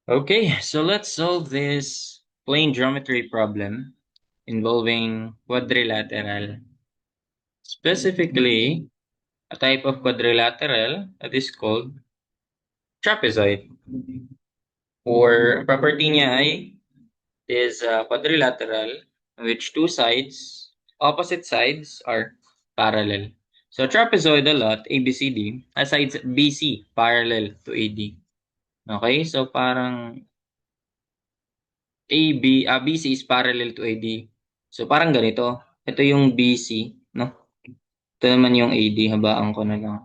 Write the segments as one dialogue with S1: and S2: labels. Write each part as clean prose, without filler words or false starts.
S1: Okay, so let's solve this plane geometry problem involving quadrilateral. Specifically, a type of quadrilateral that is called trapezoid. Or property niya ay is quadrilateral in which two sides, opposite sides are parallel. So trapezoidal lot, ABCD, has sides BC parallel to AD. Okay, so parang BC is parallel to AD. So parang ganito. Ito yung BC, no? Ito naman yung AD, habaan ko na lang.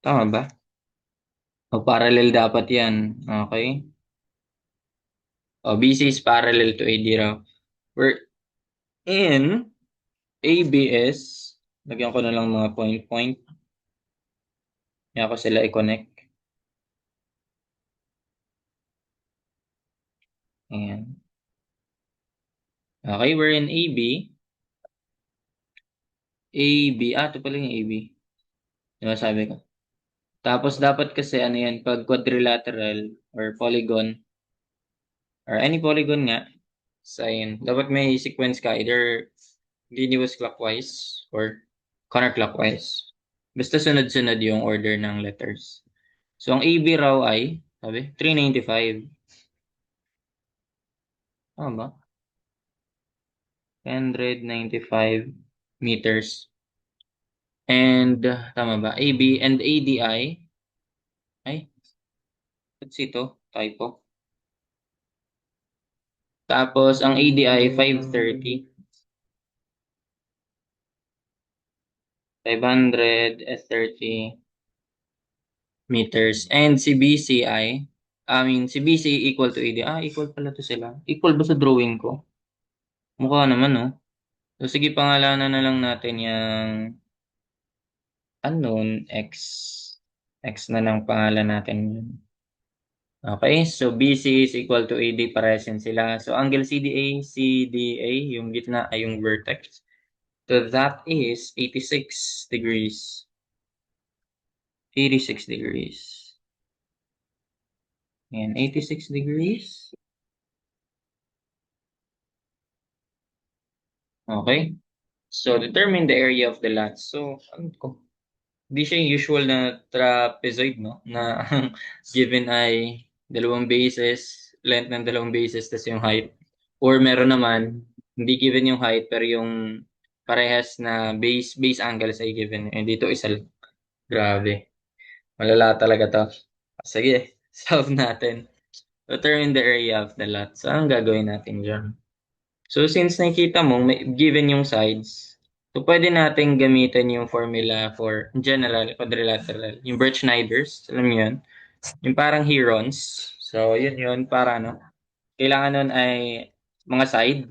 S1: Tama ba? O parallel dapat yan. Okay? O BC is parallel to AD raw. We're in ABS. Lagyan ko na lang mga point-point. Kaya ko sila i-connect. Ayan. Okay, we're in AB. AB. Ito pala yung AB. Diba sabi ko? Tapos dapat kasi ano yan, pag quadrilateral or polygon, or any polygon nga, sign. Dapat may sequence ka, either continuous clockwise or counterclockwise. Basta sunod-sunod yung order ng letters. So, ang AB raw ay, sabi, 395. Tama ba? 195 meters. And, tama ba? AB and ADI, ay, what's ito? Typo. Tapos, ang ADI, 530. 530 meters. And si BCI, si BC equal to AD. Equal pala to sila. Equal ba sa drawing ko? Mukha naman, no? So, sige, pangalanan na lang natin yung unknown X. X na lang pangalan natin yun. Okay, so BC is equal to AD, parehas yan sila. So, angle CDA, yung gitna ay yung vertex. So, that is 86 degrees. 86 degrees. And 86 degrees. Okay. So, determine the area of the lot. So, ano ko? Hindi siya yung usual na trapezoid, no? Na ang given ay dalawang bases, length ng dalawang bases, tas yung height. Or meron naman, hindi given yung height, pero yung parehas na base angles ay given. And dito isa lang. Grabe. Malala talaga to. Sige, solve natin. Determine the area of the lot. So, anong gagawin natin dyan? So, since nakikita mo, may given yung sides, so pwede nating gamitin yung formula for general quadrilateral. Yung Birch-Snyders, alam mo yun? Yung parang herons. So, yun, para ano. Kailangan nun ay mga side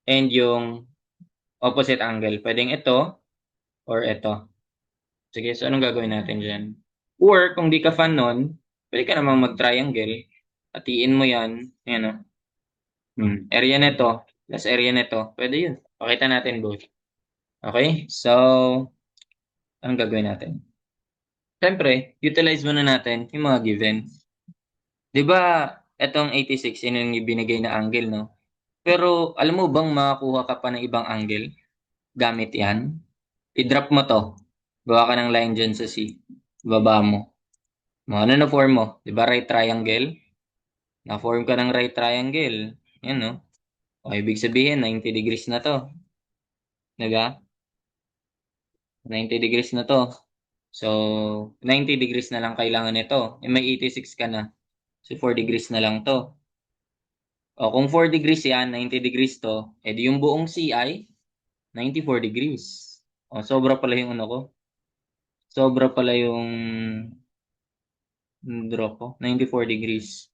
S1: and yung opposite angle. Pwedeng ito or ito. Sige, so anong gagawin natin dyan? Or, kung di ka fan nun, pwede ka namang mag-triangle. Hatiin mo yan. Yan o. Area nito, plus area nito. Pwede yun. Pakita natin both. Okay? So, anong gagawin natin? Siyempre, utilize muna natin yung mga given. Di ba, etong 86, yun yung ibinigay na angle, no? Pero, alam mo bang makakuha ka pa ng ibang angle gamit yan? I-drop mo to. Gawa ka ng line dyan sa C. Baba mo. Ano na form mo? Di ba right triangle? Na-form ka ng right triangle. Yan, no? O, ibig sabihin, 90 degrees na to. Di ba? 90 degrees na to. So, 90 degrees na lang kailangan nito. May 86 ka na. So, 4 degrees na lang to. O, kung 4 degrees yan, 90 degrees to, edi yung buong C ay 94 degrees. O, sobra pala yung ano ko. Sobra pala yung draw ko. 94 degrees.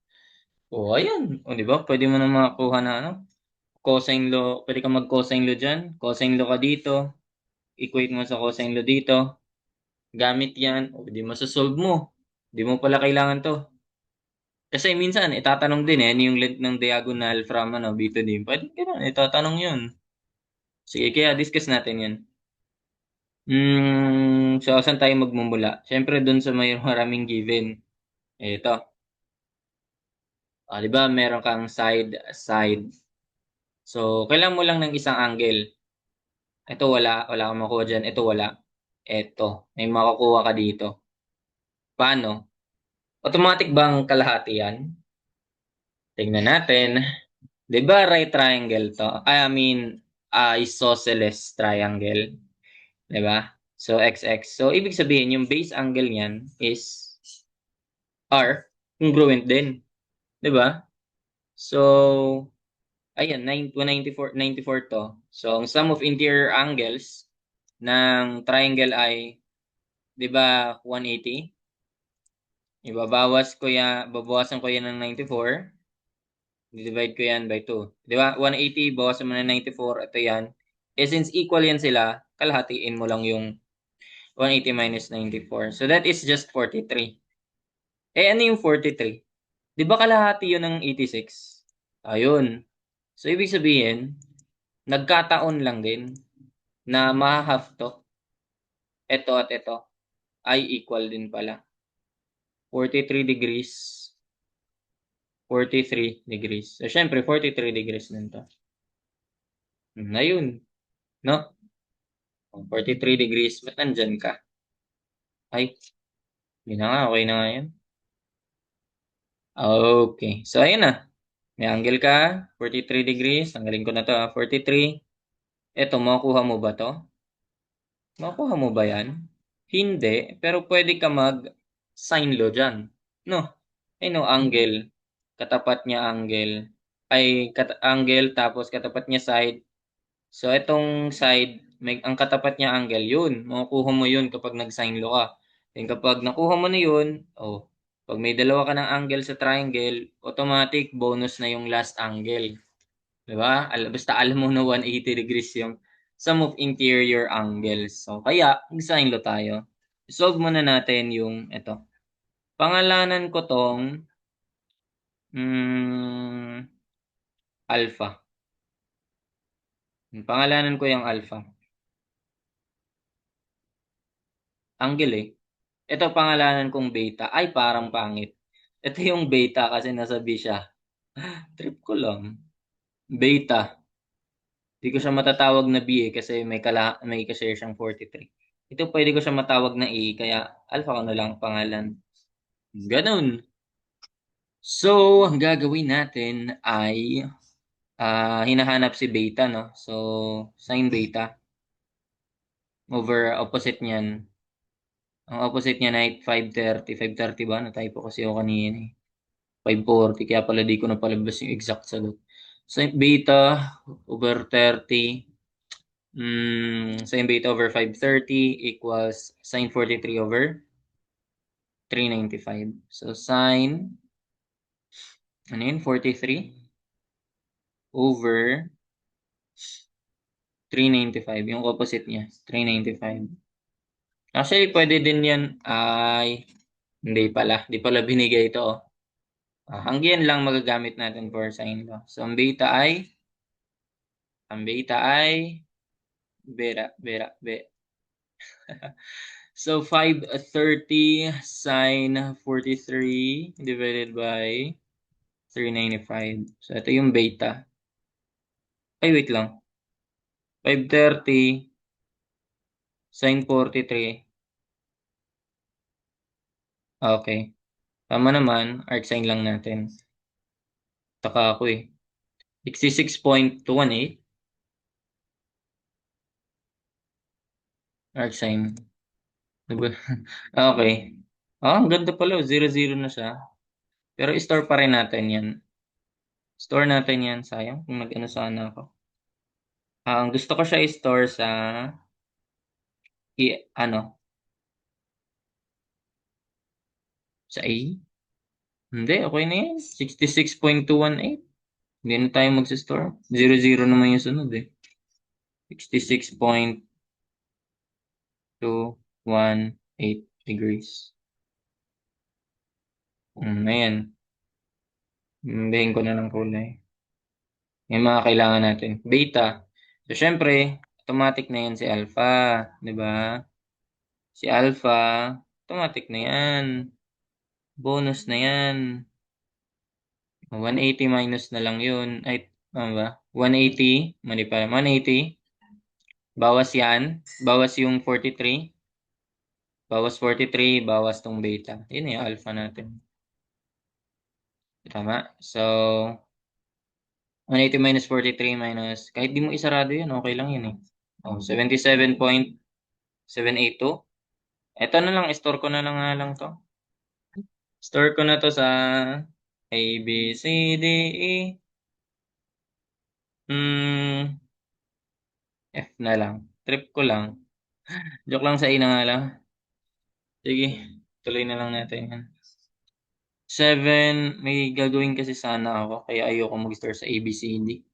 S1: O, ayan. O, di ba? Pwede mo na makakuha na ano. Cosine law. Pwede ka mag-cosine law dyan. Cosine law ka dito. Equate mo sa cosine law dito. Gamit yan. O, di masasolve mo. Di mo pala kailangan to. Kasi minsan, itatanong din ano yung length ng diagonal from B to D. Pwede ganun, itatanong yun. Sige, kaya discuss natin yun. So, saan tayo magmumula? Siyempre, dun sa may maraming given. Ito. Di ba meron kang side, side. So, kailangan mo lang ng isang angle. Ito wala kang makuha dyan. Ito wala. Ito, may makukuha ka dito. Paano? Automatic bang kalahati yan? Tingnan natin. 'Di ba right triangle to? I mean, isosceles triangle. 'Di ba? So, XX. So, ibig sabihin, yung base angle niyan is R, congruent din. 'Di ba? So, ayan, 194 to. So, ang sum of interior angles ng triangle ay, 'di ba, 180? Babawasan ko yan ng 94. Divide ko yan by 2. Di ba? 180, bawasan mo na 94. Ito yan. Eh, since equal yan sila, kalahatiin mo lang yung 180 minus 94. So, that is just 43. Eh, ano yung 43? Di ba kalahati yun ng 86? Ayun. So, ibig sabihin, nagkataon lang din na ma-half to. Ito at ito ay equal din pala. 43 degrees, 43 degrees. So, syempre, 43 degrees din to. Ayun. No? 43 degrees. Ba't nandyan ka? Ay, yun na nga. Okay na nga yan. Okay. So, ayun na. May angle ka. 43 degrees. Tanggalin ko na to. 43. Eto, makukuha mo ba to? Makukuha mo ba yan? Hindi. Pero pwede ka mag-sin law dyan. No? Ay no, angle. Katapat niya angle. Angle tapos katapat niya side. So, itong side, ang katapat niya angle, yun. Makukuha mo yun kapag nag-sin law ka. Then kapag nakuha mo na yun, pag may dalawa ka ng angle sa triangle, automatic bonus na yung last angle. Diba? Basta alam mo na 180 degrees yung sum of interior angles. So, kaya, mag-sin law tayo. Solve muna natin yung ito. Pangalanan ko tong alpha. Pangalanan ko yung alpha. Angle eh. Ito pangalanan kong beta. Ay, parang pangit. Ito yung beta kasi nasa B siya. Trip ko lang. Beta. Hindi ko siya matatawag na B eh kasi may ka-share siyang 43. Ito pwede ko siya matawag na A kaya alpha ko na lang pangalan. Ganun. So, ang gagawin natin ay hinahanap si beta, no? So, sin beta over opposite niyan. Ang opposite niya ay 530. 530 ba? Na-typo kasi ako kanina eh. 540. Kaya pala di ko na palabas yung exact sagot. Sin beta over 30. Sin beta over 530 equals sin 43 over 395. So, sin, ano yun? 43 over 395. Yung opposite niya, 395. Actually, pwede din yan ay, hindi pala. Hindi pala binigay ito, oh. Hanggang lang magagamit natin for sin law. So, ang beta ay, be. So, 530 sin 43 divided by 395. So, ito yung beta. Ay, wait lang. 530 sin 43. Okay. Tama naman. Arc-sin lang natin. Taka ako eh. 66.218. Arc-sin. Diba? Okay. Ang ganda pala. 0-0 na siya. Pero store pa rin natin yan. Store natin yan. Sayang kung nag-ano sana ako. Ang gusto ko siya i-store sa ano? Sa A? Hindi, okay na yan. 66.218. Hindi na tayo mag-store. 0-0 naman yung sunod eh. 66.218 degrees. Ayan. Bahin ko na ng kulay. Yung mga kailangan natin. Beta. So, syempre, automatic na yan si alpha. Di ba? Si alpha, automatic na yan. Bonus na yan. 180 minus na lang yun. Ay, ano ba? 180. Mali pala. 180. Bawas yan. Bawas yung 43. Bawas 43. Bawas tong beta. Yun yung alpha natin. Tama. So, 180 minus 43 minus, kahit di mo isarado yun, okay lang yun eh. Oh, 77.782. Ito na lang, store ko na lang nga lang to. Store ko na to sa A, B, C, D, E. Hmm, F na lang. Trip ko lang. Joke lang sa A na nga lang. Sige, tuloy na lang natin yan. 7, may gagawin kasi sana ako, kaya ayoko mag-store sa A, B, C, D.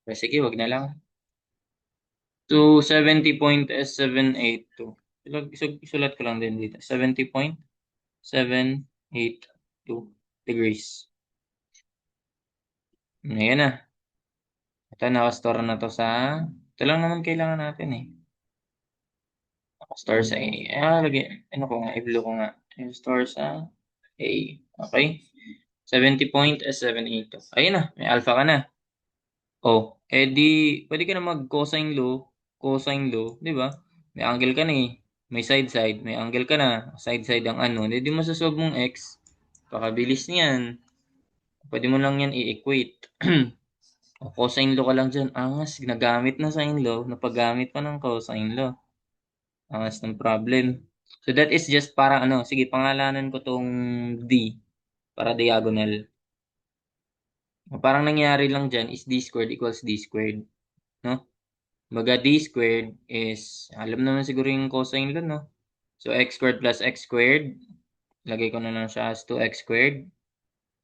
S1: Pero sige, wag na lang. 270.782. Isulat ko lang din dito. 70.782 degrees. Ayan na. Ito, nakastore na to sa... Ito lang naman kailangan natin eh. Nakastore sa A. Lagi. Ano ko nga, i-blue ko nga. Store sa A. Okay? 70.782. Ayun na, may alpha ka na. Oh, di, pwede ka na mag-cosine law, cosine law, di ba? May angle ka na eh. May side-side, may angle ka na. Side-side ang ano. Di mo sasolve mong x. Pakabilis niyan. Pwede mo lang yan i-equate. O, cosine law ka lang dyan. Angas, ginagamit na sine law. Napagamit pa ng cosine law. Angas ng problem. So that is just para ano. Sige, pangalanan ko tong D. Para diagonal. Parang nangyari lang dyan is d squared equals d squared. No? Baga d squared is, alam naman siguro yung cosine doon, no? So, x squared plus x squared. Lagay ko na lang siya as 2x squared.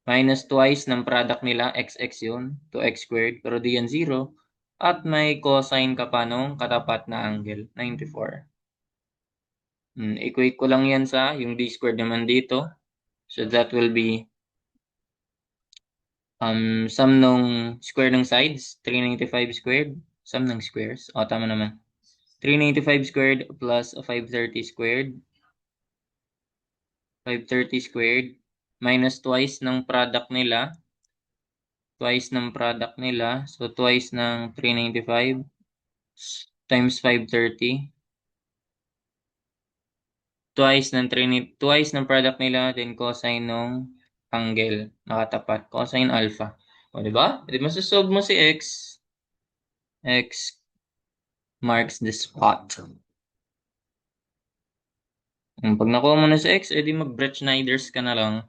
S1: Minus twice ng product nila, xx yun. 2x squared. Pero di yan 0. At may cosine ka pa nung katapat na angle, 94. Equate ko lang yan sa yung d squared naman dito. So, that will be sum nung square ng sides, 395 squared. Sum ng squares. O, tama naman. 395 squared plus 530 squared. 530 squared minus twice ng product nila. Twice ng product nila. So, twice ng 395 times 530. Twice ng product nila, then cosine ng angle. Nakatapat. Cosine alpha. O, diba? Di masasolve mo si x. X marks the spot. Pag nakuha mo na si x, edi mag-Bretschneiders ka na lang.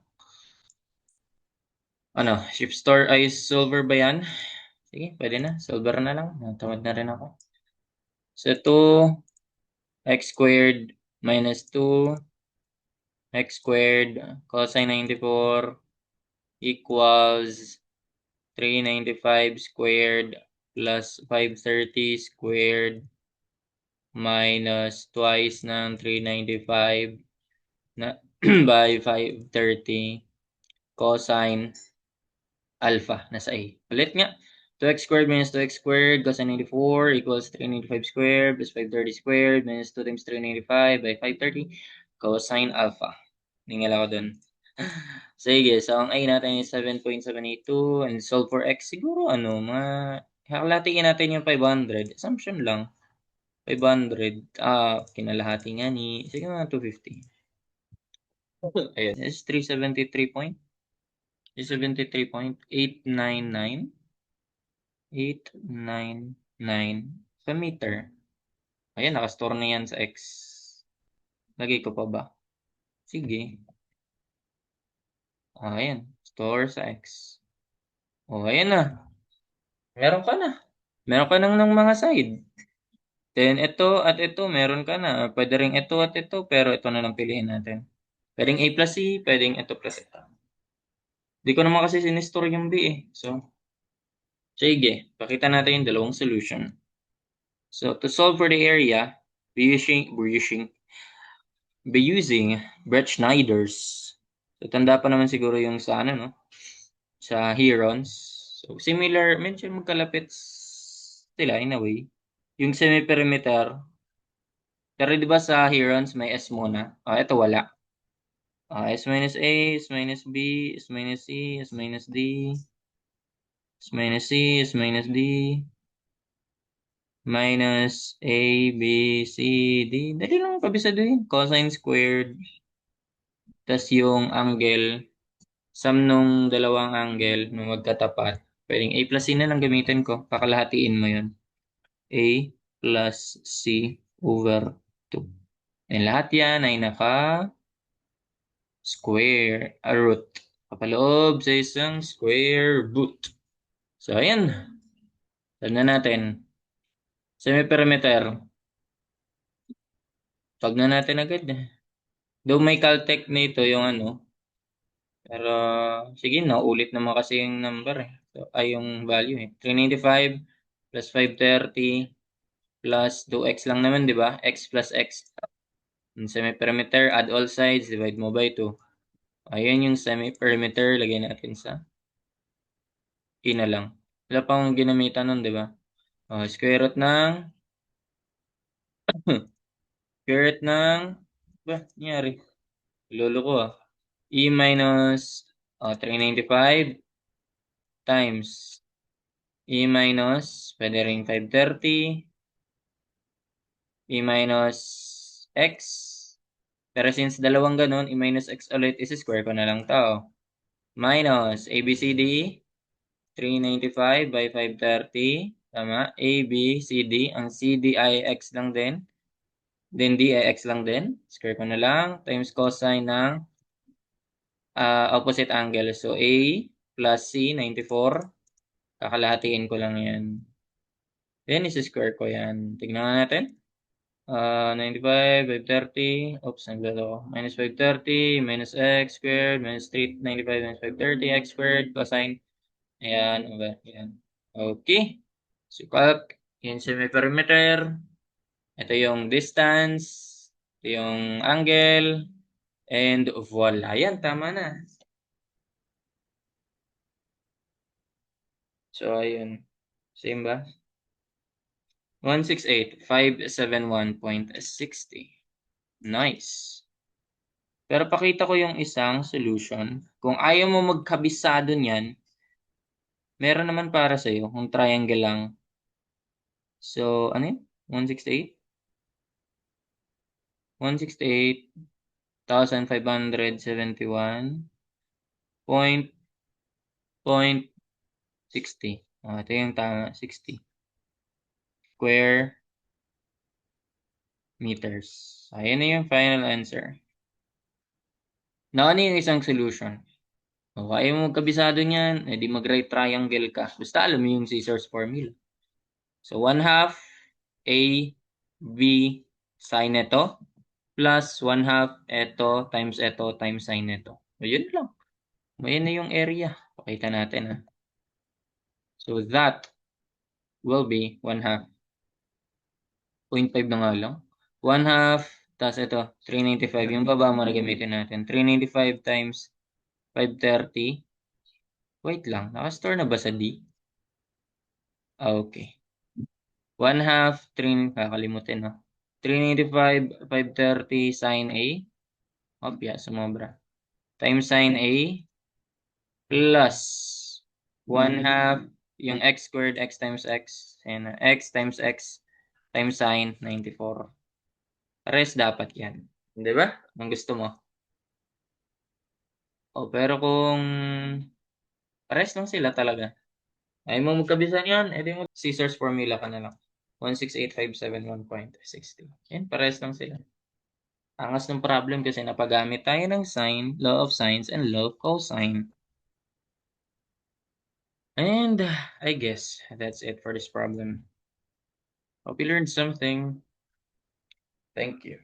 S1: Ano, shift store ay solver ba yan? Sige, pwede na. Solver na lang. Natamad na rin ako. So, 2x squared minus 2x squared cosine 94 equals 395 squared plus 530 squared minus twice ng 395 na by 530 cosine alpha nasa A. Ulit nga. 2x squared minus 2x squared cosine 94 equals 395 squared plus 530 squared minus 2 times 395 by 530 cosine alpha. Ningal ako dun. Sige, so ang A natin is 7.782 and solve for x siguro ano, halatiin natin yung 500. Assumption lang. 500. Kinalahati nga ni, sige nga 250. Ayun, is 373.899 sa meter. Ayan, nakastore na yan sa X. Lagay ko pa ba? Sige. Ayan, store sa X. Ayan na. Meron ka na. Meron ka nang ng mga side. Then, ito at ito, meron ka na. Pwede rin ito at ito, pero ito na lang piliin natin. Pwedeng A plus C, pwedeng ito plus ito. Di ko naman kasi sinistore yung B eh. So, sige. Pakita natin yung dalawang solution. So, to solve for the area, be using Bretschneiders. So, tanda pa naman siguro yung sa ano, no? Sa Herons. So, similar, medyo magkalapit sila in a way. Yung semi-perimeter. Pero di ba sa Herons may S muna? Ito wala. S minus A, S minus B, S minus C, S minus D, S minus C, S minus D, minus A, B, C, D. Dali lang kabisaduhin. Cosine squared, tas yung angle, sum nung dalawang angle nung magkatapat. Pwedeng A plus C na lang gamitin ko. Pakalahatiin mo yun. A plus C over 2. And lahat yan ay naka-square, a root. Kapaloob sa isang square root. So, ayan. Solve na natin. Semi-perimeter. Solve na natin agad. Though may Caltech nito yung ano. Pero, sige, naulit naman kasi yung number eh. So, ay, yung value eh. 395 plus 530 plus 2x lang naman, di ba? X plus x. Yung semi-perimeter, add all sides, divide mo by 2. Ayan yung semi-perimeter. Lagay natin sa E na lang. Wala pang ginamitan nun, di ba? Square root ng square root ng ba, nangyari? Lolo ko ah. E minus 395 times E minus, pwede rin 530, E minus x. Pero since dalawang ganun, E minus x ulit, is-square ko na lang to. Minus ABCD, 395 by 530. Tama? ABCD, ang CD ay x lang din. Then D ay x lang din. Square ko na lang. Times cosine ng opposite angle. So A plus C, 94. Kakalahatiin ko lang yan. Then is-square ko yan. Tignan nga natin. 95, 530. Oops, naglalo ko. Minus 530, minus x squared, minus 395, minus 530, x squared, cosine. Ayan, over. Ayan. Okay. So, calc. Yan semi-perimeter. Ito yung distance. Ito yung angle. And voila. Yan, tama na. So, ayun. Same ba? 168,571.60. Nice. Pero pakita ko yung isang solution. Kung ayaw mo magkabisado niyan, meron naman para sa'yo. Kung triangle lang. So, ano yun? 168? 168,571 point 60. Ito yung tama. 60 square meters. Ayan na yung final answer. Now, ano yung isang solution? Kung ayaw mo magkabisado niyan, edi mag-right triangle ka. Basta alam mo yung scissors formula. So, 1 half A, B, sin ito, plus 1 half ito times sin ito. So, yun lang. Ayan na yung area. Pakita natin ha. So, that will be 1 half. 0.5 na nga lang. 1 half, tapos ito, 395. Yung baba mo na gamitin natin. 395 times 530. Wait lang, nakastore na ba sa D? Okay. 1 half, 3, kakalimutin no. 395, 530 sin A. Obya, sumobra. Times sin A plus 1 half yung x squared, x times x. Ayan na, x times x times sin 94. Pares dapat yan. Di ba? Ang gusto mo. Pero kung pares lang sila talaga. Ay mo magkabisan yan, edi mo scissors formula ka na lang. 168,571.60. Yan, pares lang sila. Angas ng problem kasi napagamit tayo ng sine, law of sines, and law of cosine. And I guess that's it for this problem. Hope you learned something. Thank you.